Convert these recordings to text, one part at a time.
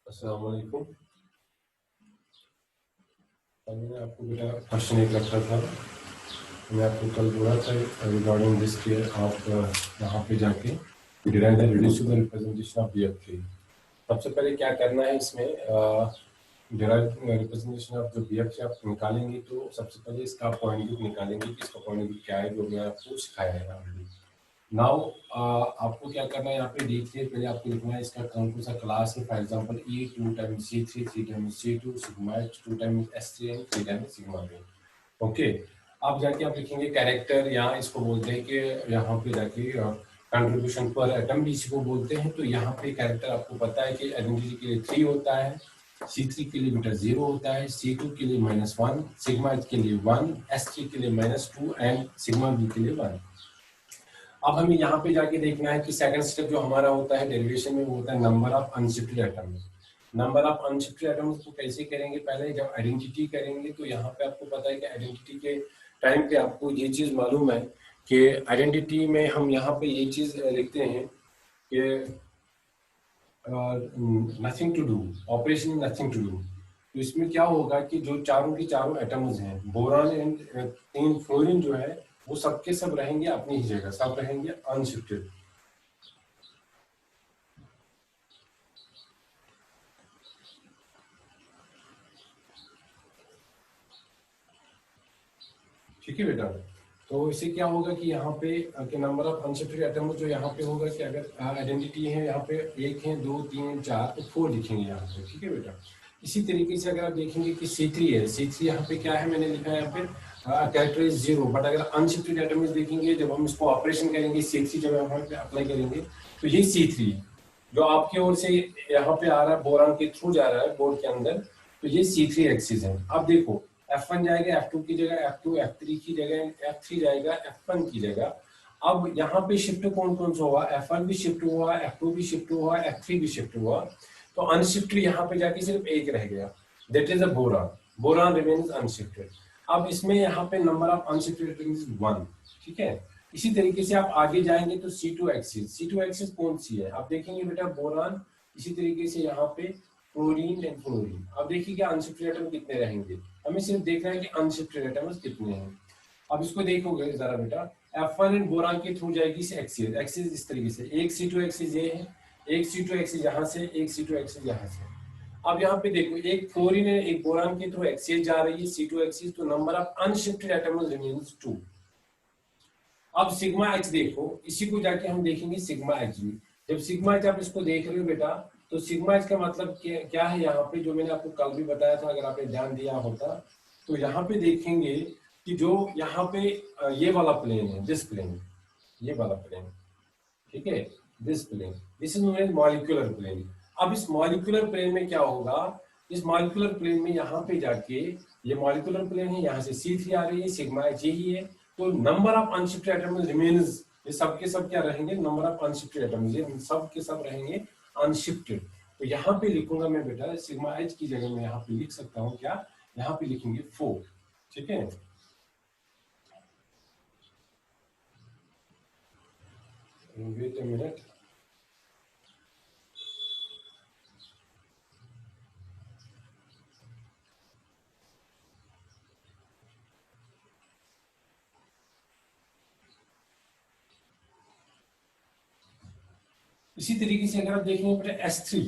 अस्सलाम वालेकुम। मैंने आपको बेटा क्वेश्चन एक रखा था, मैं आपको कल बोला था रिगार्डिंग दिस कि आप यहाँ पे जाके derive the reducible representation of BF3। सबसे पहले क्या करना है इसमें, डिराइव रिप्रेजेंटेशन ऑफ जो BF3 आप निकालेंगे तो सबसे पहले इसका पॉइंट ग्रुप निकालेंगे कि इसका पॉइंट ग्रुप क्या है, जो मैं आपको सिखाया है ऑलरेडी। नाउ आपको क्या करना है, यहाँ पे देखिए पहले आपको लिखना है इसका कौन सा क्लास है। For example E 2 times C3 3 times C2 sigma H 2 times S3 and 3 times sigma B। Okay, आप जाके आप लिखेंगे कैरेक्टर, यहाँ इसको बोलते हैं कि यहाँ पे जाके कंट्रीब्यूशन पर एटम भी इसी को बोलते हैं। तो यहाँ पे कैरेक्टर आपको पता है कि आइडेंटिटी के लिए 3 होता है, C3 के लिए बेटा 0 होता है, C2 के लिए -1, सिग्मा H के लिए 1, S3 के लिए -2 एंड सिग्मा B के लिए 1। अब हमें यहाँ पे जाके देखना है कि सेकंड स्टेप जो हमारा होता है डेरिवेशन में, वो होता है number of unshifted atoms. Number of unshifted atoms को कैसे करेंगे, पहले जब आइडेंटिटी करेंगे तो यहाँ पे आपको पता है कि आइडेंटिटी के टाइम पे आपको ये चीज मालूम है कि आइडेंटिटी में हम यहाँ पे ये चीज लिखते हैं कि nothing to do, operation nothing to do. तो इसमें क्या होगा कि जो चारों की चारों एटम्स हैं, बोरान एंड 3 फ्लोरीन जो है, वो सबके सब रहेंगे अपनी ही जगह, सब रहेंगे अनशिफ्टेड। ठीक है बेटा। तो इससे क्या होगा कि यहाँ पे कि नंबर ऑफ अनशिफ्टेड एटम जो यहाँ पे होगा कि अगर आइडेंटिटी है यहाँ पे 1 है 2 3 4 तो 4 लिखेंगे यहाँ पे। ठीक है बेटा। इसी तरीके से अगर आप देखेंगे कि C3 है, C3 यहाँ पे क्या है, मैंने लिखा है यहाँ पे कैरेक्टर इज 0, बट अगर अनशिफ्टेड एटम देखेंगे, जब हम इसको ऑपरेशन करेंगे C3 जब हम अप्लाई करेंगे तो ये C3 जो आपकी ओर से यहाँ पे आ रहा है, बोरान के थ्रू जा रहा है बोर्ड के अंदर, तो ये C3 एक्सिस है। अब देखो F1 जाएगा F2 की जगह, F2 F3 की जगह, F3 जाएगा F1 की जगह। अब यहाँ पे शिफ्ट कौन कौन सा हुआ, F1 भी शिफ्ट हुआ, F2 भी शिफ्ट हुआ, F3 भी शिफ्ट हुआ, तो अनशिफ्टेड यहाँ पे जाके सिर्फ एक रह गया, that is a boron. Boron remains unshifted. अब इसमें यहाँ पे नंबर ऑफ अनशिफ्टेड इज 1। ठीक है। इसी तरीके से आप आगे जाएंगे तो C2 एक्सिस कौन सी है, आप देखेंगे बेटा बोरान। इसी तरीके से यहाँ पे फ्लोरीन एंड फ्लोरीन। अब देखिए अनशिफ्टेड एटम कितने रहेंगे, हमें सिर्फ देखना है कि अनशिफ्टेड एटम्स कितने हैं। अब इसको देखोगे जरा बेटा, F1 एंड बोरान के थ्रू जाएगी एक्सिस इस तरीके से, एक C2 एक्सिस ये है, एक C2 एक्सिस यहाँ से, एक C2 एक्सिस यहाँ से। अब यहाँ पे देखो एक फ्लोरीन है, एक बोरान के थ्रू एक्सिस जा रही है C2 एक्सिस, तो number of unshifted atoms remains 2। अब सिग्मा H देखो, इसी को जाके हम देखेंगे सिग्मा H भी। जब सिग्मा H आप इसको देख रहे हो बेटा, तो सिग्मा H का मतलब क्या है यहाँ पे, जो मैंने आपको कल भी बताया था, अगर आपने ध्यान दिया होता तो यहाँ पे देखेंगे कि जो यहाँ पे ये वाला प्लेन है, दिस प्लेन, ये वाला प्लेन, ठीक है, this plane, this is known as molecular plane. अब इस मॉलिक्यूलर प्लेन में क्या होगा, इस मॉलिक्यूलर प्लेन में यहाँ पे जाके, ये मॉलिक्यूलर प्लेन है, यहाँ से C3 आ रही है, सिग्मा H यही है, तो number of unshifted atoms remains, ये सब के सब क्या रहेंगे, नंबर ऑफ अनशिफ्टेड एटम्स, ये सब के सब रहेंगे अनशिफ्टेड। तो यहाँ पे लिखूंगा मैं बेटा, सिग्मा H की जगह में यहाँ पे लिख सकता हूँ क्या, यहाँ पे लिखेंगे 4। ठीक है। वेट अ मिनट, इसी तरीके से अगर आप देखेंगे बेटा S3,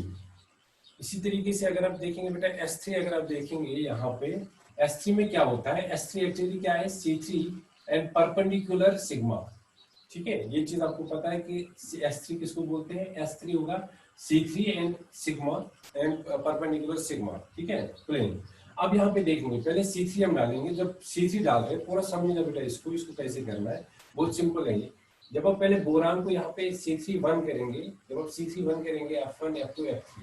इसी तरीके से अगर आप देखेंगे बेटा S3, अगर आप देखेंगे यहाँ पे S3 में क्या होता है, S3 एक्चुअली क्या है, C3 एंड परपेंडिकुलर सिग्मा। ठीक है, ये चीज आपको पता है कि S3 किसको बोलते हैं, S3 होगा C3 and sigma and perpendicular sigma. ठीक है, प्लेन। अब यहाँ पे देखेंगे, पहले C3 हम डालेंगे, जब C3 डाल रहे हैं पूरा समझना बेटा, इसको कैसे करना है, बहुत सिंपल है ये। जब आप पहले बोरान को यहाँ पे C3 1 करेंगे, जब आप C3 1 करेंगे, F1 F2 F3,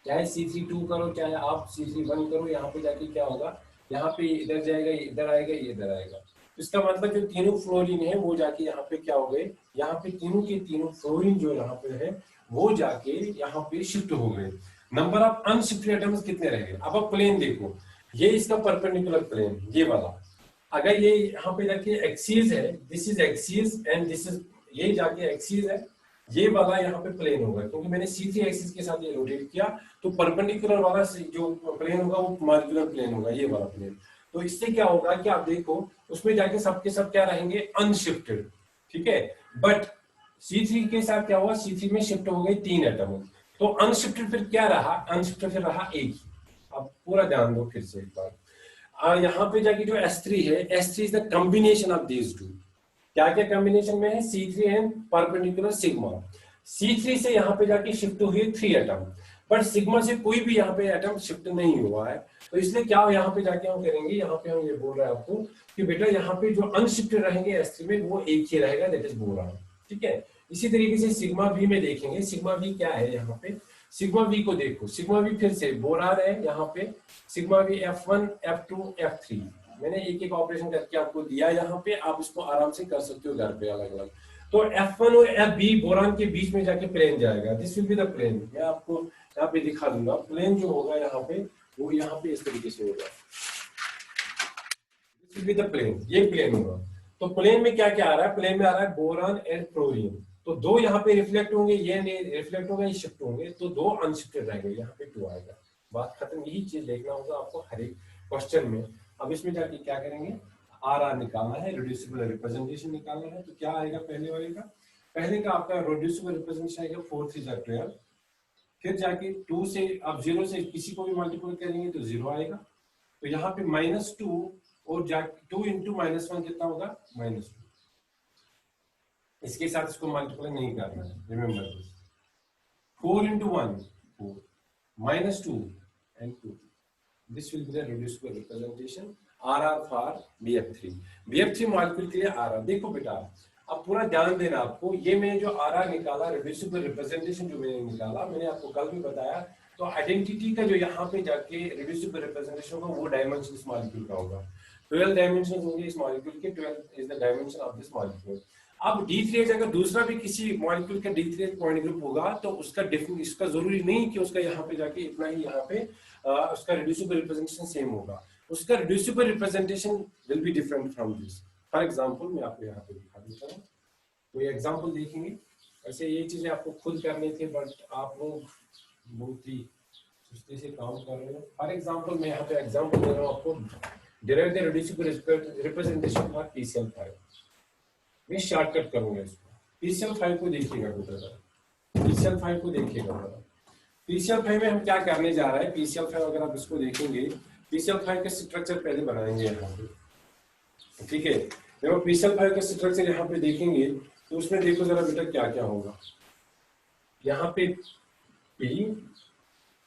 चाहे C3 2 करो, चाहे आप C3 1 करो, यहाँ पे जाके क्या होगा, यहाँ पे इधर जाएगा, ये इधर आएगा, ये इधर आएगा। इसका मतलब जो तीनों फ्लोरीन है वो जाके यहाँ पे क्या हो गए, यहाँ पे तीनों के तीनों फ्लोरीन जो यहाँ पे है वो जाके यहाँ पे शिफ्ट हो गए। नंबर ऑफ अनशिफ्टेड एटम्स कितने रह गए। अब आप प्लेन देखो, ये इसका परपेंडिकुलर प्लेन, ये वाला, अगर ये यहाँ पे जाके एक्सिस है, this is axis and this is, ये जाके एक्सिस है, ये वाला यहाँ पे प्लेन होगा, क्योंकि मैंने C3 एक्सिस के साथ ये रोटेट किया, तो परपेंडिकुलर वाला जो प्लेन होगा वो मॉलिक्यूलर प्लेन होगा, ये वाला प्लेन। तो इससे क्या होगा कि आप देखो उसमें जाके सबके सब क्या रहेंगे, अनशिफ्टेड, ठीक है। बट C3 के साथ क्या हुआ, C3 में शिफ्ट हो गए 3 एटम, तो अनशिफ्टेड फिर क्या रहा, अनशिफ्टेड फिर रहा एक ही। अब पूरा ध्यान दो फिर से एक बार, यहाँ पे जाके जो S3 है, S3 is the combination of these two. क्या क्या कॉम्बिनेशन में है, C3 and perpendicular sigma. C3 से यहाँ पे जाके शिफ्ट हुए 3 एटम, बट सिग्मा से कोई भी यहाँ पे एटम शिफ्ट नहीं हुआ है। तो इसलिए क्या यहाँ पे जाके हम करेंगे, यहाँ पे हम ये बोल रहे हैं आपको कि बेटा यहाँ पे जो अनशिफ्टेड रहेंगे S3 में वो एक ही रहेगा, दैट इज बोरान, ठीक है। इसी तरीके से सिग्मा वी में देखेंगे, सिग्मा वी क्या है यहाँ पे, सिग्मा वी को देखो, सिग्मा वी फिर से बोरान है यहाँ पे, sigma we F1 F2 F3, मैंने एक एक ऑपरेशन करके आपको दिया यहाँ पे, आप इसको आराम से कर सकते हो घर पे अलग अलग। तो F1 और Fb बोरान के बीच में जाके प्लेन जाएगा, this will be the plane. मैं आपको यहाँ पे दिखा दूंगा, प्लेन जो होगा यहाँ पे वो यहाँ पे इस तरीके से होगा, this will be the plane, ये प्लेन होगा। तो प्लेन में क्या क्या आ रहा है, प्लेन में आ रहा है बोरान एंड फ्लोरीन, तो दो यहाँ पे रिफ्लेक्ट होंगे, ये नहीं रिफ्लेक्ट होगा, ये शिफ्ट होंगे, तो दो अनशिफ्टेड रहेंगे, यहाँ पे 2 आएगा, बात खत्म। यही चीज देखना होगा आपको हर एक क्वेश्चन में। अब इसमें जाके क्या करेंगे, आर निकालना है, रिड्यूसिबल रिप्रेजेंटेशन निकालना है। तो क्या आएगा पहले वाले का, पहले का आपका रिड्यूसिबल रिप्रेजेंटेशन आएगा 4 3 12, फिर जाके 2 से आप 0 से किसी को भी मल्टीपल करेंगे तो 0 आएगा, तो यहाँ पे -2 और जाके 2 इंटू -1 कितना होगा, -2। इसके साथ इसको मल्टीप्लाई नहीं करना है, remember this. 4 into 1 4 -2 and 2, this will be the reducible representation RR for BF3। BF3 molecule के लिए RR देखो बेटा, अब पूरा ध्यान देना आपको, ये मैंने जो RR निकाला, रिड्यूसिबल रिप्रेजेंटेशन जो मैंने निकाला, मैंने आपको कल भी बताया, तो आइडेंटिटी का जो यहाँ पे जाके रिड्यूसिबल रिप्रेजेंटेशन होगा वो डायमेंशन इस मॉलिक्यूल का होगा, 12 डायमेंशन होंगे इस मॉलिक्यूल के, 12 is the dimension of this molecule. अब D3H अगर दूसरा भी किसी मॉलिक्यूल का D3H पॉइंट ग्रुप होगा तो उसका इसका जरूरी नहीं कि उसका यहाँ पे जाके इतना ही यहाँ पे उसका रिड्यूसिबल रिप्रेजेंटेशन सेम होगा, उसका reducible representation will be different from this. For example मैं आपको यहाँ पे दिखा देता हूँ, कोई एग्जांपल देखेंगे। ऐसे ये चीजें आपको खुद करनी थी, बट आप लोग बहुत ही सुस्ती से काम कर रहे हो। फॉर एग्जांपल मैं यहाँ पे एग्जांपल दे रहा हूँ आपको, derive the reducible representation for PCl5। मैं शॉर्टकट करूंगा इसको, PCl5 को देखिएगा बेटा, PCl5 को देखिएगा बेटा। PCl5 में हम क्या करने जा रहे हैं, PCl5 अगर आप इसको देखेंगे, PCl5 का स्ट्रक्चर पहले बनाएंगे यहाँ पे, ठीक है। जब आप PCl5 का स्ट्रक्चर यहाँ पे देखेंगे तो उसमें देखो जरा बेटा क्या क्या होगा, यहाँ पे P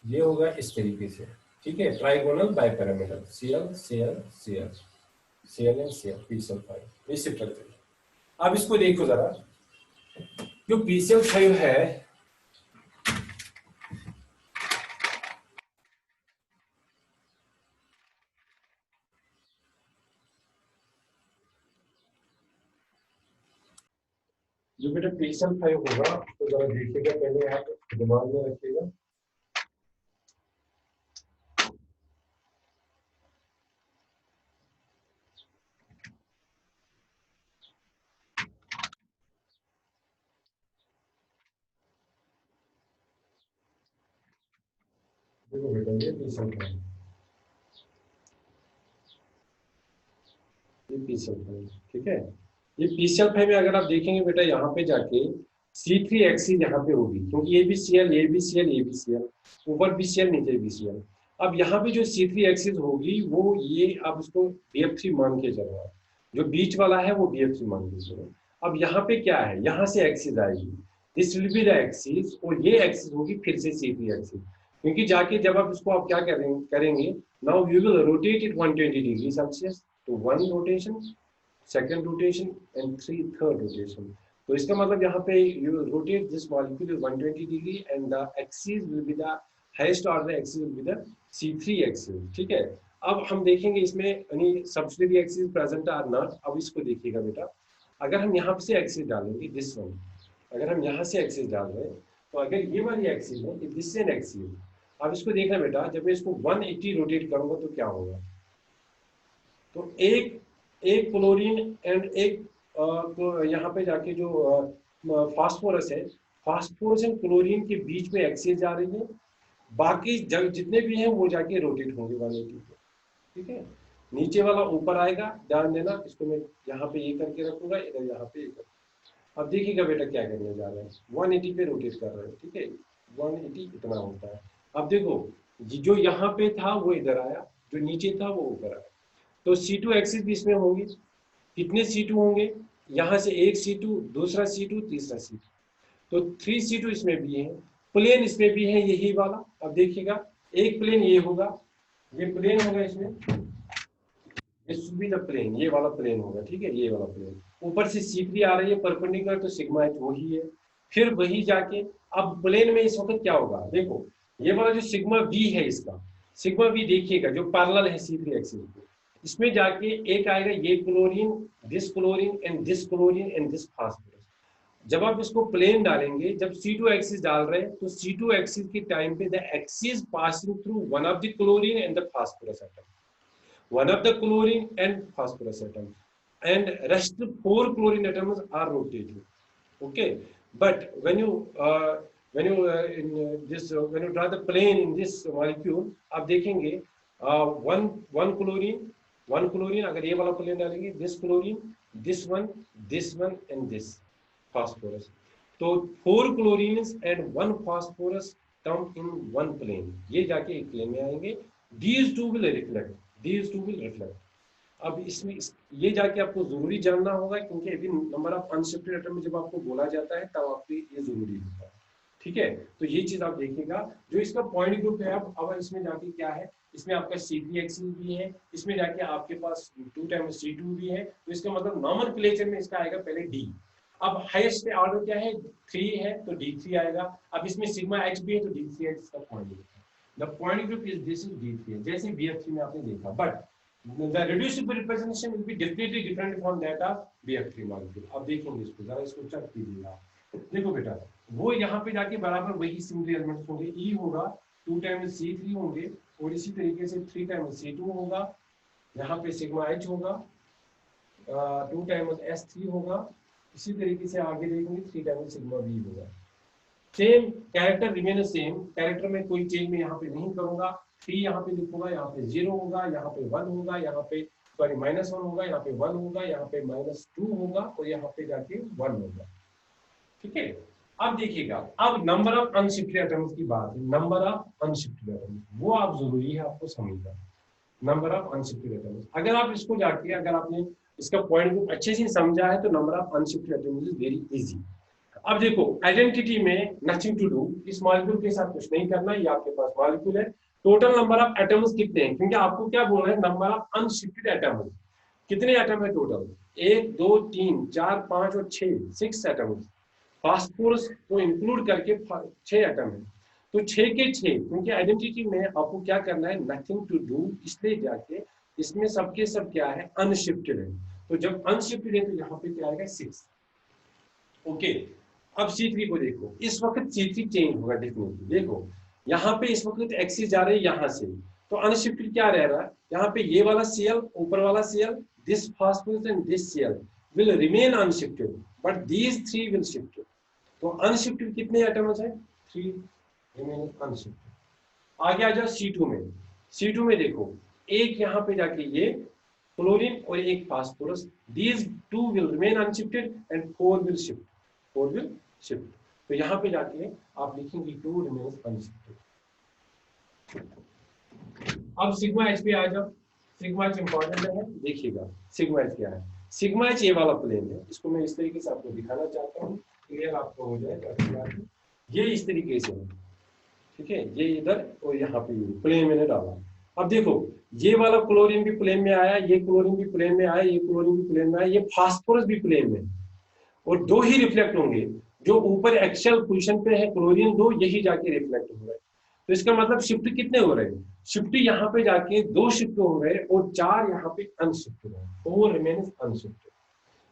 ये होगा इस तरीके से, ठीक है, trigonal bipyramidal Cl Cl Cl Cl and Cl, PCl5 इस स्ट्रक्चर। अब इसको देखो जरा, जो PCl5 है, जो बेटा PCl5 होगा तो जरा देखिएगा, पहले आप दिमाग में रखिएगा। देखो बेटा ये PCl5, ये PCl5, ठीक है। ये PCl5 में अगर आप देखेंगे बेटा, यहाँ पे जाके C3 एक्सिस यहाँ पे होगी, क्योंकि ये भी Cl, ये भी Cl, ये भी Cl, ऊपर भी Cl नीचे भी Cl। अब यहाँ पे जो C3 एक्सिस होगी वो ये, आप उसको BF3 मान के चलो, जो बीच वाला है वो BF3 मान के चलो। अब यहाँ पे क्या है, यहाँ से एक्सिस आएगी, this will be the axis, और ये एक्सिस होगी फिर से C3 एक्सिस, क्योंकि जाके जब आप इसको आप क्या करेंगे, now you will rotate it 120 degree Celsius, तो 1 rotation, second rotation and third rotation. तो इसका मतलब यहाँ पे you rotate this molecule 120 degree and the axis will be the highest order axis will be the C3 axis, ठीक है। अब हम देखेंगे इसमें यानी subsidiary axis present or not. अब इसको देखिएगा बेटा, अगर हम यहाँ से एक्सिस डालेंगे, दिस वन, अगर हम यहाँ से एक्सिस डाल रहे हैं, तो अगर ये वाली एक्सिस है, दिस एन एक्सिस, अब इसको देखना बेटा, जब मैं इसको 180 रोटेट करूंगा तो क्या होगा, तो एक क्लोरीन एंड एक तो यहाँ पे जाके जो फास्फोरस है, फास्फोरस एंड क्लोरीन के बीच में एक्सिस जा रही है, बाकी जितने भी हैं वो जाके रोटेट होंगे 180 पे, ठीक है। नीचे वाला ऊपर आएगा, ध्यान देना, इसको मैं यहाँ पे ये करके रखूंगा, इधर यहाँ पे ये कर। अब देखिएगा बेटा क्या करने जा रहे हैं, 180 पे रोटेट कर रहे हैं, ठीक है, 180 इतना होता है। अब देखो जो यहाँ पे था वो इधर आया, जो नीचे था वो ऊपर आया, तो C2 एक्सिस भी इसमें होगी। कितने C2 होंगे, यहाँ से एक C2, दूसरा C2, तीसरा C2, तो 3C2 इसमें भी है, प्लेन इसमें भी है यही वाला। अब देखिएगा एक प्लेन ये होगा, ये प्लेन होगा इसमें, इस भी द प्लेन, ये वाला प्लेन होगा, ठीक है, ये वाला प्लेन। ऊपर से C3 आ रही है परपेंडिकुलर, तो सिग्मा एच वही है। फिर वही जाके अब प्लेन में इस वक्त क्या होगा, देखो ये वाला जो सिग्मा वी है, इसका सिग्मा वी देखिएगा जो पैरेलल है C3 एक्सिस को, इसमें जाके एक आएगा ये chlorine, this chlorine and this chlorine and this phosphorus. जब आप इसको प्लेन डालेंगे, जब C2 एक्सिस डाल रहे हैं, तो C2 एक्सिस के टाइम पे the axis passing through one of the chlorine and the phosphorus atom, one of the chlorine and phosphorus atom, and rest 4 chlorine atoms are rotating, okay. But when you when you draw the plane in this molecule, आप देखेंगे one chlorine, अगर ये वाला plane डालेंगे, this chlorine, this one and this phosphorus, तो 4 chlorines and 1 phosphorus come in one plane, ये जाके एक प्लेन में आएंगे, these two will reflect, these two will reflect। अब इसमें ये जाके आपको जरूरी जानना होगा, क्योंकि अभी नंबर ऑफ अनशिफ्टेड एटम में जब आपको बोला जाता है तब आपको ये जरूरी होता है, ठीक है। तो ये चीज आप देखिएगा, जो इसका पॉइंट ग्रुप है, अब इसमें जाके क्या है, इसमें आपका C3 एक्सिस भी है, इसमें जाके आपके पास 2 टाइम्स C2 भी है, तो इसका मतलब नॉमेनक्लेचर में इसका आएगा पहले D। अब हाईएस्ट ऑर्डर क्या है, 3 है तो D3 आएगा। अब इसमें सिग्मा H भी है तो D3 इसका पॉइंट ग्रुप है। The point group is this is D3, जैसे BF3 में आपने देखा, but the reducible representation will be definitely different from that of BF3 molecule। अब देखेंगे इसको, जरा इसको चेक कीजिएगा। देखो बेटा, वो यहाँ पे जाके बराबर वही सिमिलर एलिमेंट्स होंगे, E होगा 2 टाइम्स C3 होंगे, और इसी तरीके से 3 टाइम्स C2 होगा, यहाँ पे सिग्मा H होगा, 2 टाइम्स S3 होगा, इसी तरीके से आगे देखेंगे 3 टाइम्स सिग्मा V होगा। Same character remain same, character में कोई चेंज मैं यहाँ पे नहीं करूंगा, 3 यहाँ पे लिखूंगा, यहाँ पे 0 होगा, यहाँ पे 1 होगा, यहाँ पे सॉरी -1 होगा, यहाँ पे 1 होगा, यहाँ पे -2 होगा, और यहाँ पे जाके 1 होगा, ठीक है। अब देखिएगा, अब नंबर ऑफ अनशिफ्टेड एटम्स की बात है, नंबर ऑफ अनशिफ्टेड एटम्स वो आप जरूरी है आपको समझना, नंबर ऑफ अनशिफ्टेड एटम्स। अगर आप इसको जाके, अगर आपने इसका पॉइंट ग्रुप अच्छे से समझा है, तो number of unshifted atoms is very easy. अब देखो आइडेंटिटी में नथिंग टू डू, इस मॉलिक्यूल के साथ कुछ नहीं करना, ये आपके पास मॉलिक्यूल है। टोटल नंबर ऑफ एटम्स कितने हैं, क्योंकि आपको क्या बोलना है, नंबर ऑफ अनशिफ्टेड एटम्स, कितने एटम है टोटल, 1 2 3 4 5 और 6 एटम्स, फास्फोरस को इंक्लूड करके 6 एटम है, तो 6 के 6, क्योंकि आइडेंटिटी में आपको क्या करना है, नथिंग टू डू, इसलिए जाके इसमें सबके सब क्या है, अनशिफ्टेड है, तो जब अनशिफ्टेड है तो यहाँ पे क्या आएगा 6, ओके। अब C3 को देखो, इस वक्त C3 चेंज होगा डेफिनेटली, देखो यहाँ पे इस वक्त एक्सिस जा रहे हैं यहाँ से, तो अनशिफ्टेड क्या रह रहा है, यहाँ पे ये वाला Cl, ऊपर वाला Cl, this phosphorus and this Cl will remain unshifted, but these 3 will shift। तो अनशिफ्टेड कितने एटम्स हैं, 3 remain unshifted। आगे आ जाओ C2 में, C2 में देखो एक यहाँ पे जाके ये क्लोरीन और एक phosphorus, these 2 will remain unshifted and 4 will shift, 4 will shift। तो यहाँ पे जाके आप लिखेंगे 2 remains unshifted। अब सिग्मा एच पे आ जाओ, सिग्मा एच इंपॉर्टेंट है, देखिएगा सिग्मा एच क्या है, सिग्मा एच ये वाला प्लेन है, इसको मैं इस तरीके से आपको दिखाना चाहता हूँ, क्लियर आपको हो जाए, ये इस तरीके से है, ठीक है, ये इधर और यहाँ पे प्लेन मैंने डाला। अब देखो ये वाला क्लोरीन भी प्लेन में आया, ये क्लोरीन भी प्लेन में आया, ये क्लोरीन भी प्लेन में आया, ये फास्फोरस भी प्लेन में, और 2 ही रिफ्लेक्ट होंगे, जो ऊपर एक्सियल पोजीशन पे है क्लोरीन 2, यही जाके रिफ्लेक्ट हो रहा है, तो इसका मतलब शिफ्ट कितने हो रहे हैं, शिफ्ट यहाँ पे जाके 2 शिफ्ट हो रहे हैं और 4 यहाँ पे अनशिफ्ट हो रहे हैं, 4 रिमेन्स अनशिफ्टेड।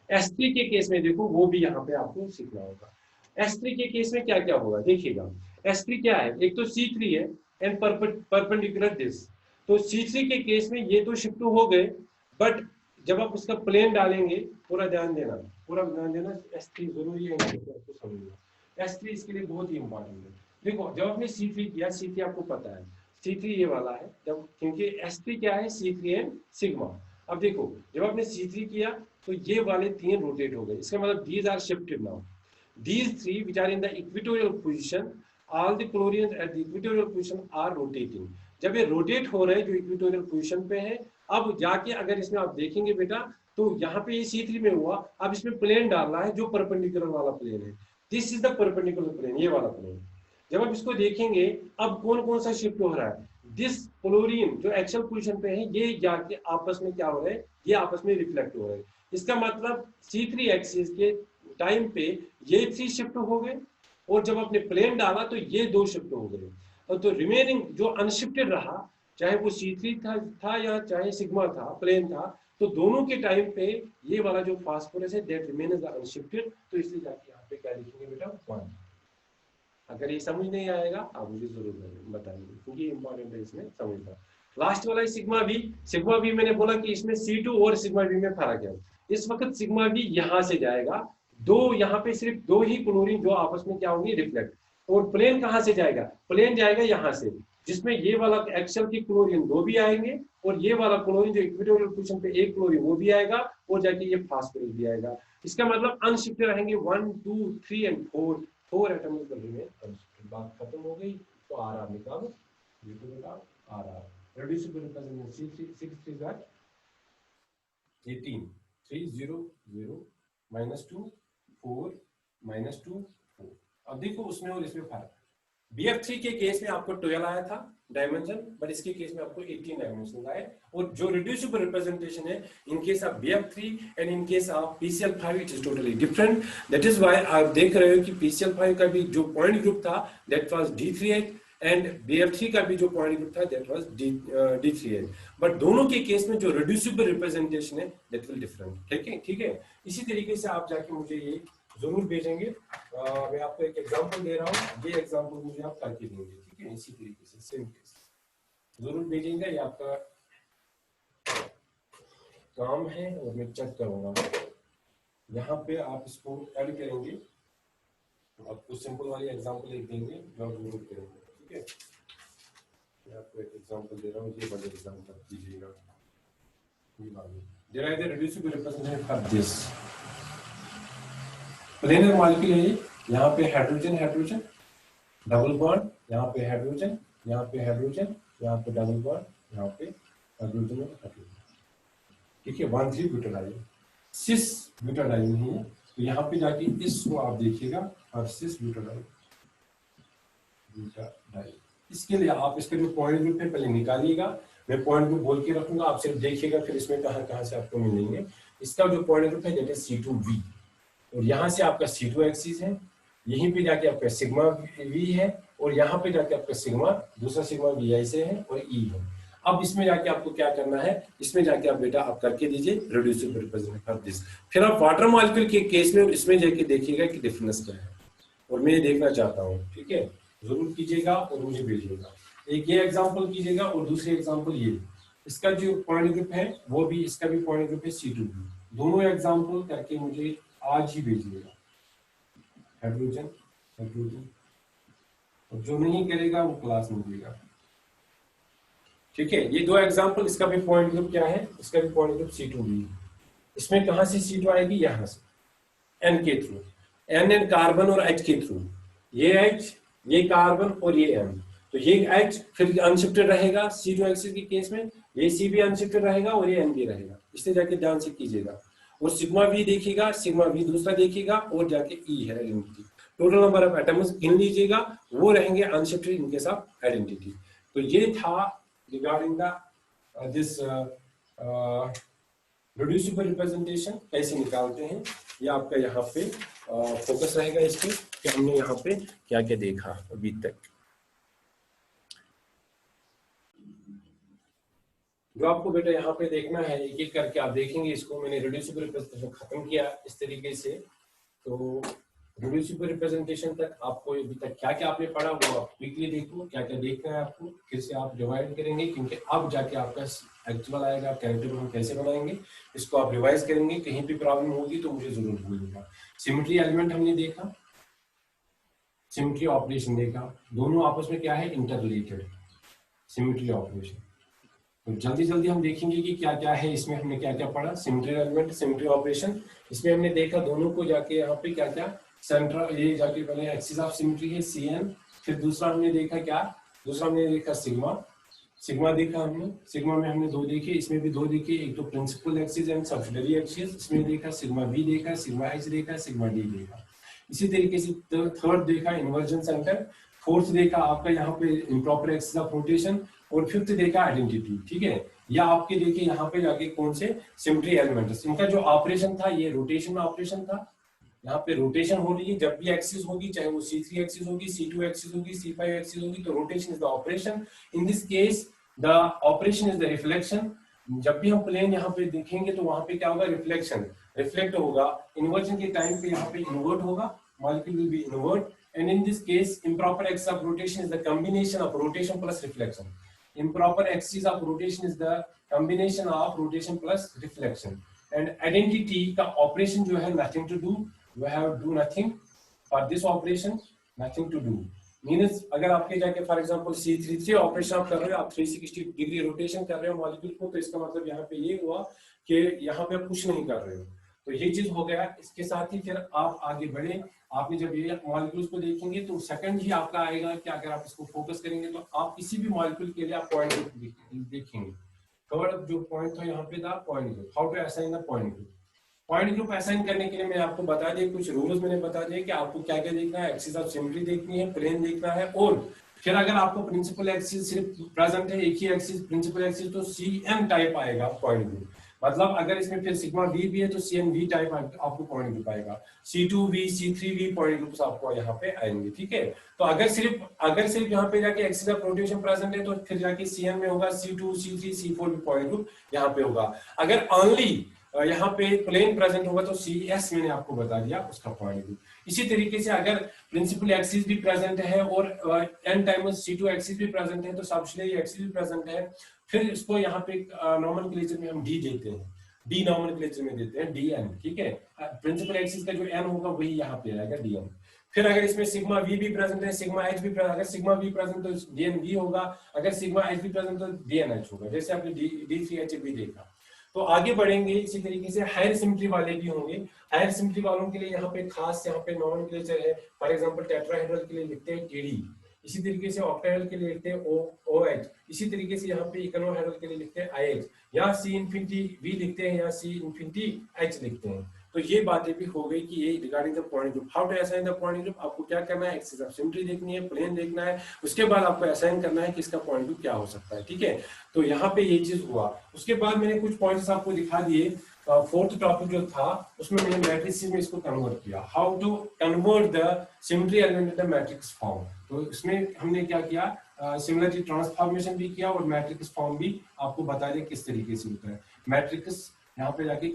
S3 के केस में देखो, वो भी यहाँ पे आपको सीखना होगा। S3 के केस में क्या क्या होगा, देखिएगा S3 क्या है, एक तो C3 है एंड परपेंडिकुलर दिस, तो C3 के केस में ये तो शिफ्ट हो गए, बट जब आप उसका प्लेन डालेंगे, पूरा ध्यान देना, S3 जरूरी है आपको समझना, S3 इसके लिए बहुत ही इंपॉर्टेंट है। देखो जब आपने C3 किया, C3 आपको पता है C3 ये वाला है, जब क्योंकि S3 क्या है, C3 एंड सिग्मा। अब देखो जब आपने C3 किया तो ये वाले तीन रोटेट हो गए, इसका मतलब these are shifted now, these three which are in the equatorial position, all the chlorines at the equatorial position are rotating। जब ये रोटेट हो रहे हैं जो इक्वेटोरियल पोजीशन पे है, अब जाके अगर इसमें आप देखेंगे बेटा तो यहाँ पे ये C3 में हुआ, अब इसमें प्लेन डालना है जो परपेंडिकुलर वाला प्लेन है, this is the perpendicular plane, ये वाला प्लेन। जब आप इसको देखेंगे अब कौन कौन सा शिफ्ट हो रहा है, दिस क्लोरीन जो एक्चुअल पोजीशन पे है ये जाके आपस में क्या हो रहे हैं, ये आपस में रिफ्लेक्ट हो रहे हैं। इसका मतलब C3 एक्सिस के टाइम पे ये 3 शिफ्ट हो गए और जब आपने प्लेन डाला तो ये 2 शिफ्ट हो गए, और तो रिमेनिंग जो अनशिफ्टेड रहा, चाहे वो C3 था या चाहे सिग्मा था, प्लेन था, तो दोनों के टाइम पे ये वाला जो फास्फोरस है दैट रिमेन्स अनशिफ्टेड, तो इसलिए जाके यहाँ पे क्या लिखेंगे बेटा 1। अगर ये समझ नहीं आएगा आप मुझे जरूर बताइए क्योंकि इंपॉर्टेंट है इसमें समझना। लास्ट वाला सिग्मा बी, सिग्मा बी मैंने बोला कि इसमें C2 और सिग्मा बी में फर्क है। इस वक्त सिग्मा बी यहाँ से जाएगा, दो यहाँ पे सिर्फ 2 ही क्लोरीन जो आपस में क्या होंगे, रिफ्लेक्ट। और प्लेन कहाँ से जाएगा, प्लेन जाएगा यहाँ से, जिसमें ये वाला एक्सेल की क्लोरीन 2 भी आएंगे और ये वाला क्लोरीन जो इक्वेटोरियल पोजीशन पे एक क्लोरीन वो भी आएगा और जाके ये फास्फोरस भी आएगा। इसका मतलब अनशिफ्टेड रहेंगे 1 2 3 एंड 4 एटम्स में अनशिफ्टेड। बात खत्म हो गई, तो आर निकालो, आर रेड्यूसिबल रिप्रेजेंटेशन 6 3 18 3 0 0 -2 4 -2 4। अब देखो उसमें और इसमें फर्क, BF3 के केस में आपको 12 आया था डायमेंशन, बट इसके केस में आपको 18 डायमेंशन आए। और जो रिड्यूसिबल रिप्रेजेंटेशन है in case of BF3 and in case of PCl5 it is totally different. That is why आप देख रहे हो कि PCl5 का भी जो पॉइंट ग्रुप था that was D3H and BF3 का भी जो पॉइंट ग्रुप था दैट वाज D3H, बट दोनों के केस में जो रिड्यूसिबल रिप्रेजेंटेशन है दैट विल डिफरेंट। ठीक है, इसी तरीके से आप जाके मुझे ये जरूर भेजेंगे। मैं आपको एक एग्जांपल दे रहा हूँ, ये एग्जांपल मुझे आप करके देंगे, ठीक है, इसी तरीके से सेम केस जरूर भेजेंगे, ये आपका काम है और मैं चेक करूंगा। यहाँ पे आप इसको ऐड करेंगे, आपको सिंपल वाली एग्जांपल एक देंगे जो आप जरूर करेंगे, ठीक है। मैं आपको एक एग्जांपल दे रहा हूँ, ये वाले एग्जांपल कीजिएगा। ये वाली derive the reducible representation of this planar molecule है, यहाँ पे हाइड्रोजन हाइड्रोजन डबल बॉन्ड, यहाँ पे हाइड्रोजन, यहाँ पे हाइड्रोजन, यहाँ पे डबल बॉन्ड, यहाँ पे हाइड्रोजन और हाइड्रोजन, ठीक है। 1,3 ब्यूटाडाइन, सिस ब्यूटाडाइन है, तो यहाँ पे जाके इसको आप देखिएगा और सिस ब्यूटाडाइन इसके लिए आप इसके जो पॉइंट ग्रुप है पहले निकालिएगा, मैं पॉइंट ग्रुप बोल के रखूंगा, आप सिर्फ देखिएगा फिर इसमें कहाँ से आपको मिलेंगे। इसका जो पॉइंट ग्रुप है दैट इज C2V, और यहाँ से आपका C2 एक्सिस है, यहीं पे जाके आपका सिग्मा V है, और यहाँ पे जाके आपका सिग्मा, दूसरा सिग्मा Vi से है और E है। अब इसमें जाके आपको क्या करना है, इसमें जाके आप बेटा आप करके दीजिए रिड्यूसिबल रिप्रेजेंटेशन ऑफ दिस। फिर आप वाटर मॉलिक्यूल के केस में इसमें जाके देखिएगा कि डिफरेंस क्या है, और मैं ये देखना चाहता हूँ, ठीक है। जरूर कीजिएगा और मुझे भेजिएगा। एक ये एग्जाम्पल कीजिएगा और दूसरी एग्जाम्पल ये, इसका जो पॉइंट ग्रुप है वो भी, इसका भी पॉइंट ग्रुप है C2V। दोनों एग्जाम्पल करके मुझे आज ही भेजिएगा, हाइड्रोजन हाइड्रोजन, और जो नहीं करेगा वो क्लास में देगा, ठीक है। ये 2 एग्जाम्पल, इसका भी पॉइंट ग्रुप क्या है, इसका भी पॉइंट ग्रुप C2V। इसमें कहां से C2 आएगी, यहां से N के थ्रू, N कार्बन और H के थ्रू, ये H, ये कार्बन और ये M, तो ये H फिर अनशिफ्टेड रहेगा C2 एक्सिस के केस में, ये C भी अनशिफ्टेड रहेगा और ये N भी रहेगा, इसलिए जाके ध्यान से कीजिएगा। और सिग्मा V देखिएगा, सिग्मा V दूसरा देखिएगा, और जाके E है identity, total number of atoms गिन लीजिएगा, वो रहेंगे अनशिफ्टेड इन केस ऑफ आइडेंटिटी। तो ये था regarding the this reducible representation कैसे निकालते हैं, ये आपका यहाँ पे फोकस रहेगा इस पे कि हमने यहाँ पे क्या क्या देखा अभी तक। जो आपको बेटा यहाँ पे देखना है, एक एक करके आप देखेंगे इसको। मैंने रिड्यूसिबल रिप्रेजेंटेशन खत्म किया इस तरीके से, तो रिड्यूसिबल रिप्रेजेंटेशन तक आपको अभी तक क्या क्या आपने पढ़ा वो आप क्विकली देखो, क्या क्या देखना है आपको, फिर से आप डिवाइड करेंगे, क्योंकि अब जाके आपका एक्चुअल आएगा कैरेक्टर हम कैसे बनाएंगे, इसको आप रिवाइज करेंगे। कहीं भी प्रॉब्लम होगी तो मुझे जरूर बोलिएगा। सिमेट्री एलिमेंट हमने देखा, सिमेट्री ऑपरेशन देखा, दोनों आपस में क्या है, इंटर रिलेटेड, सिमेट्री ऑपरेशन। तो जल्दी जल्दी हम देखेंगे कि क्या क्या है इसमें, हमने क्या क्या पढ़ा, सिमेट्री एलिमेंट, सिमेट्री ऑपरेशन। इसमें हमने देखा दोनों को जाके यहाँ पे क्या क्या सेंट्रल, ये जाके पहले एक्सिस ऑफ सिमेट्री है Cn, फिर दूसरा हमने देखा क्या, दूसरा हमने देखा सिग्मा, सिग्मा देखा हमने, सिग्मा में हमने दो देखे, इसमें भी दो देखे, एक तो principal axis and subsidiary axis, इसमें देखा सिग्मा बी देखा, सिग्मा एच देखा, सिग्मा डी देखा। इसी तरीके से थर्ड देखा इन्वर्जन सेंटर, फोर्थ देखा आपका यहाँ पे इम्प्रॉपर एक्सिस ऑफ रोटेशन, और फिफ्थ देखा आइडेंटिटी। ठीक है, या आपके देखिए यहाँ पे जाके कौन से सिमेट्री एलिमेंट्स, इनका जो ऑपरेशन था ये रोटेशन ऑपरेशन था, यहाँ पे रोटेशन हो रही है, जब भी एक्सिस होगी, चाहे वो C3 एक्सिस होगी, C2 एक्सिस होगी, C5 एक्सिस होगी, तो rotation is the operation. In this case the operation is the reflection. जब भी हम प्लेन यहाँ पे देखेंगे तो वहां पे क्या होगा, रिफ्लेक्शन, रिफ्लेक्ट होगा। इन्वर्जन के टाइम पे यहाँ पे इन्वर्ट होगा, molecule will be invert, and in this case improper axis of rotation is the combination of rotation plus reflection. Improper axis of rotation is the combination of rotation plus reflection. And identity का operation जो है nothing to do, we have do nothing for this operation, nothing to do. Means अगर आपके जाके for example C33 operation आप कर रहे हो, आप 360 डिग्री रोटेशन कर रहे हो मॉलिक्यूल को, तो इसका मतलब यहाँ पे ये हुआ कि यहाँ पे आप कुछ नहीं कर रहे हो, तो ये चीज हो गया। इसके साथ ही फिर आप आगे बढ़े, आपने जब ये मॉलिक्यूल्स को देखेंगे तो सेकंड ही आपका आएगा कि अगर आप इसको फोकस करेंगे तो आप किसी भी मॉलिक्यूल के लिए आप पॉइंट ग्रुप देखेंगे। थर्ड जो पॉइंट था यहाँ पे था point group, how to assign the point group. Point group assign करने के लिए मैंने आपको बता दिया, कुछ रूल्स मैंने बता दिए कि आपको क्या क्या देखना है, एक्सिस ऑफ सिमेट्री देखनी है, प्लेन देखना है, और फिर अगर आपको प्रिंसिपल एक्सिस सिर्फ प्रेजेंट है, एक ही एक्सिस प्रिंसिपल एक्सिस, तो CN टाइप आएगा पॉइंट ग्रुप। मतलब अगर इसमें फिर सिग्मा वी भी है तो CNV टाइप आपको पॉइंट ग्रुप आएगा, C2V C3V पॉइंट ग्रुप्स आपको यहाँ पे आएंगे। ठीक है, तो अगर सिर्फ यहाँ पे जाके एक्सिस ऑफ रोटेशन प्रेजेंट है तो फिर जाके CN में होगा C2 C3 C4 भी पॉइंट ग्रुप यहाँ पे होगा। अगर ओनली यहाँ पे प्लेन प्रेजेंट होगा तो CS मैंने आपको बता दिया उसका पॉइंट ग्रुप। इसी तरीके से अगर प्रिंसिपल एक्सिस भी प्रेजेंट है और n टाइम्स C2 एक्सिस भी प्रेजेंट है तो सब्सिडियरी एक्सिस भी प्रेजेंट है, फिर इसको यहाँ पे नॉमेनक्लेचर में हम D देते हैं, D नॉमेनक्लेचर में देते हैं DN। ठीक है, प्रिंसिपल एक्सिस का जो n होगा वही यहाँ पे आएगा DN। फिर अगर इसमें सिग्मा V भी प्रेजेंट है, सिग्मा H भी प्रेजेंट, अगर सिग्मा V प्रेजेंट तो DNV होगा, अगर सिग्मा H भी प्रेजेंट तो DNH होगा, जैसे आपने D3H भी देखा। तो आगे बढ़ेंगे, इसी तरीके से हायर सिमेट्री वाले भी होंगे। हायर सिमेट्री वालों के लिए यहाँ पे खास यहाँ पे नॉमेनक्लेचर है। फॉर एग्जांपल टेट्राहेड्रल के लिए लिखते हैं TD, इसी तरीके से ऑक्टाहेड्रल के लिए लिखते हैं OH, इसी तरीके से यहाँ पे इकोनोहेड्रल के लिए लिखते हैं IH, या C∞V लिखते हैं या C∞H लिखते हैं। तो ये बातें भी हो गई कि ये regarding the point group, how to assign the point group. आपको क्या करना है, एक्सिस ऑफ सिमेट्री देखनी है, प्लेन देखना है, उसके बाद आपको असाइन करना है कि इसका पॉइंट ग्रुप क्या हो सकता है। ठीक है, तो यहाँ पे ये चीज हुआ। उसके बाद मैंने कुछ पॉइंट्स आपको दिखा दिए। फोर्थ टॉपिक जो था उसमें मैंने मैट्रिसेस में इसको कन्वर्ट किया, how to convert the symmetry element in the matrix form. तो इसमें हमने क्या किया, सिमिलरिटी ट्रांसफॉर्मेशन भी किया और मैट्रिक्स फॉर्म भी आपको बता दिया किस तरीके से होता है। मैट्रिक्स यहाँ पे जाके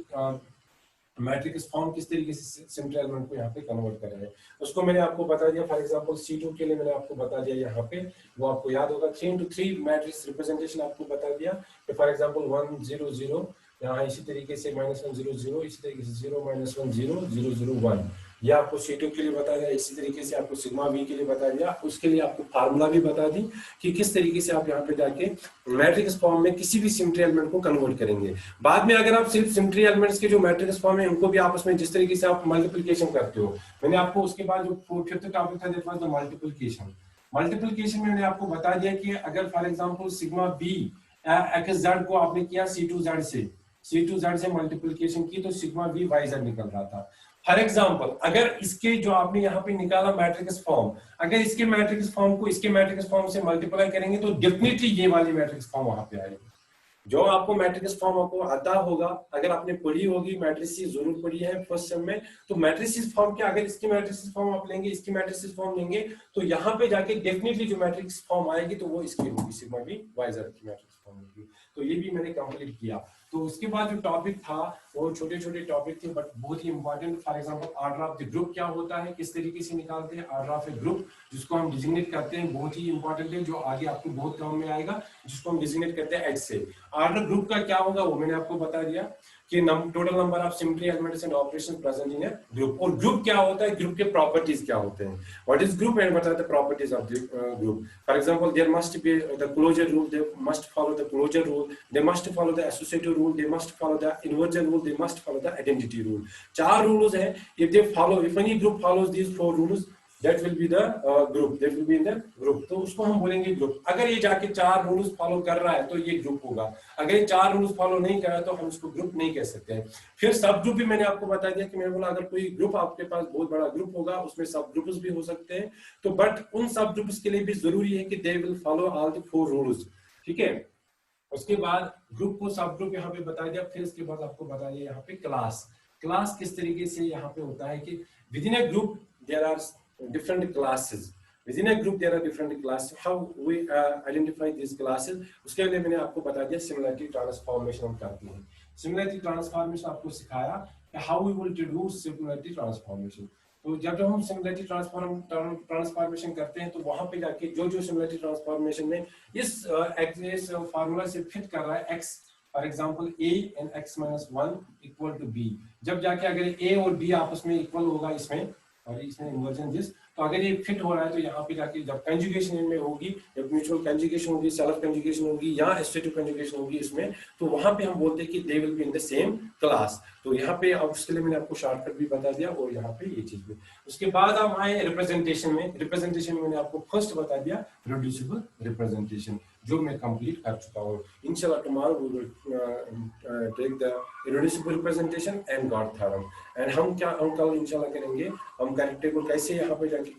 मैट्रिक्स फॉर्म किस तरीके से सिमेट्री एलिमेंट को यहाँ पे कन्वर्ट कर रहे हैं उसको मैंने आपको बता दिया। फॉर एग्जांपल C2 के लिए मैंने आपको बता दिया यहाँ पे, वो आपको याद होगा 3:3 मैट्रिक्स रिप्रेजेंटेशन आपको बता दिया कि फॉर एग्जांपल 1 0 0, यहाँ इसी तरीके से -1 0 0, इसी तरीके से 0 -1 0 0 0 1, ये आपको C2 के लिए बता दिया। इसी तरीके से आपको सिग्मा V के लिए बता दिया, उसके लिए आपको फार्मूला भी बता दी कि किस तरीके से आप यहाँ पे जाके मैट्रिक्स फॉर्म में किसी भी सिमेट्री एलिमेंट को कन्वर्ट करेंगे। बाद में अगर आप सिर्फ सिमेट्री एलिमेंट्स के जो मैट्रिक्स फॉर्म है उनको भी आपस में जिस तरीके से आप मल्टीप्लिकेशन करते हो, मैंने आपको उसके बाद जो फिफ्थ टॉपिक था that was the multiplication. Multiplication में मैंने आपको बता दिया कि अगर for example sigma B XZ को आपने किया C2Z से मल्टीप्लिकेशन की तो सिग्मा V YZ निकल रहा था। फॉर एग्जाम्पल अगर इसके जो आपने यहाँ पे निकाला मैट्रिक्स फॉर्म, अगर इसके मैट्रिक्स फॉर्म को इसके मैट्रिक्स फॉर्म से मल्टीप्लाई करेंगे तो डेफिनेटली ये वाली मैट्रिक्स फॉर्म वहां पे आएगी। जो आपको मैट्रिक्स फॉर्म आपको आता होगा, अगर आपने पढ़ी होगी मैट्रिसेस जरूर पढ़ी है फर्स्ट सेम में, तो मैट्रिसेस फॉर्म के अगर इसकी मैट्रिसेस फॉर्म आप लेंगे, इसकी मैट्रिसेस फॉर्म लेंगे तो यहाँ पे जाके डेफिनेटली जो मैट्रिक्स फॉर्म आएगी तो वो इसकी होगी, सिग्मा V YZ की मैट्रिक्स फॉर्म होगी। तो ये भी मैंने कंप्लीट किया। तो उसके बाद जो टॉपिक था वो छोटे छोटे टॉपिक थे बट बहुत ही important. For example order of the group क्या होता है, किस तरीके से निकालते हैं ऑर्डर ऑफ ए ग्रुप, जिसको हम डिजिग्नेट करते हैं, बहुत ही इंपॉर्टेंट है, जो आगे आपको बहुत काम में आएगा, जिसको हम डिजिग्नेट करते हैं H से। ऑर्डर ग्रुप का क्या होगा वो मैंने आपको बता दिया। कि total number of symmetry elements and operations present in a group. और ग्रुप क्या होता है, ग्रुप के प्रॉपर्टीज क्या होते हैं, what is group and what are the properties of the group. For example there must be the closure rule, they must follow the closure rule, they must follow the associative rule, they must follow the inversion rule, they must follow the identity rule. 4 rules हैं। If they follow, if any group follows these 4 rules, that will be the group, that will be in the group, तो उसको हम बोलेंगे group. अगर ये जाके 4 rules follow कर रहा है तो ये ग्रुप होगा, अगर ये 4 रूल्स फॉलो नहीं कर रहा है तो हम इसको ग्रुप नहीं कह सकते हैं। फिर सब ग्रुप भी मैंने आपको बता दिया कि मैंने बोला अगर कोई ग्रुप आपके पास बहुत बड़ा ग्रुप होगा उसमें सब ग्रुप्स भी हो सकते हैं, तो बट उन सब ग्रुप्स के लिए भी जरूरी है कि they will follow all the 4 rules, ठीक है। उसके बाद ग्रुप को सब ग्रुप यहाँ पे बता दिया। फिर उसके बाद आपको बता दिया यहाँ पे क्लास, क्लास किस तरीके से यहाँ पे होता है कि within a group there are different classes, within a group there are different classes, how we identify these classes, उसके लिए मैंने आपको बता दिया सिमिलरिटी ट्रांसफॉर्मेशन हम करते हैं। सिमिलरिटी ट्रांसफॉर्मेशन आपको सिखाया कि how we will do similarity transformation. तो जब हम सिमिलरिटी ट्रांसफॉर्मेशन करते हैं तो वहां पे जाके जो जो सिमिलरिटी ट्रांसफॉर्मेशन में इस फार्मूला से फिट कर रहा है x, for example a and x minus 1 equal to b, जब जाके अगर a और b आपस में इक्वल होगा इसमें और इसमें इन्वर्जन दिस, तो अगर ये फिट हो रहा है तो यहाँ पे जाके जब कंजुगेशन इनमें होगी, जब म्यूचुअल कंजुगेशन होगी, सेल्फ कंजुगेशन होगी या एस्टेटिव कंजुगेशन होगी इसमें, तो वहां पे हम बोलते हैं कि they will be in the same class. तो यहाँ पे अब उसके लिए मैंने आपको शॉर्टकट भी बता दिया और यहाँ पे ये चीज भी। उसके बाद हम आए रिप्रेजेंटेशन में। रिप्रेजेंटेशन में मैंने आपको फर्स्ट बता दिया रिड्यूसिबल रिप्रेजेंटेशन, जो मैं कंप्लीट कर चुका हूँ। इंशाल्लाह tomorrow we will take the irreducible representation and God theorem, and हम कल इंशाल्लाह करेंगे हम कैरेक्टर टेबल कैसे यहाँ पे जाके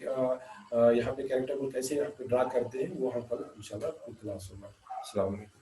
यहाँ पे कैरेक्टर टेबल कैसे यहाँ पे ड्रा करते हैं, वो हम कल इंशाल्लाह क्लास होगा। अस्सलाम वालेकुम।